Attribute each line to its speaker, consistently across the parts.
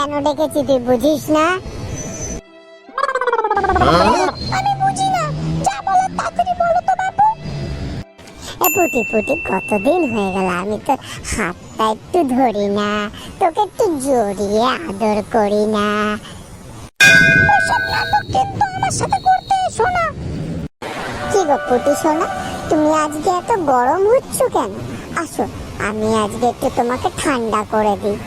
Speaker 1: কেন ডেকেছি তুই বুঝিস না? আমি বুঝি না, যা বলো তাড়াতাড়ি বলো তো বাবু। পুটি পুটি, কতদিন হয়ে গেল আমি তোর হাতটা একটু ধরি না, তোকে একটু জড়িয়ে আদর করি না। ওসব নাটক কিন্তু আমার সাথে করতে এসো না। কি গো পুটি সোনা, তুমি আজকে এত গরম হচ্ছ কেন? আসো, আমি আজকে একটু তোমাকে ঠান্ডা করে দিই।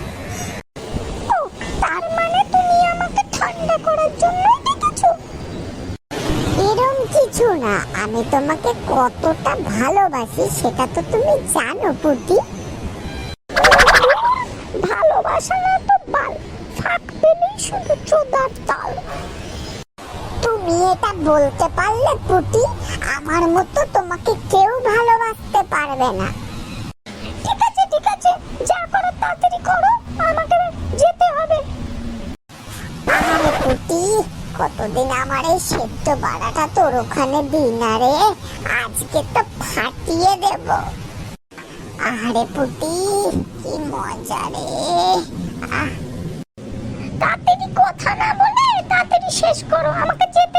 Speaker 1: ও, তার মানে তুমি আমাকে ঠান্ডা করার জন্য ডেকেছো? এরকম কিছু না, আমি তোমাকে কতটা ভালোবাসি সেটা তো তুমি জানো পুটি। ভালোবাসা না তো বাল, ফাঁক পেলেই শুধু চোদার তাল। তুমি এটা বলতে পারলে পুটি, আমার মতো তোমাকে কেউ ভালোবাসতে পারবে না। ঠিক আছে ঠিক আছে, যা করো তাড়াতাড়ি করো, আমাকে যেতে হবে। আরে পুটি, কতদিন আমার এই সেদ্ধ বাড়াটা তোর ওখানে দিই না রে, আজকে তো ফাটিয়ে দেব। আরে পুটি, কি মজা রে। তাড়াতাড়ি কথা না বলে তাড়াতাড়ি শেষ করো, আমাকে যেতে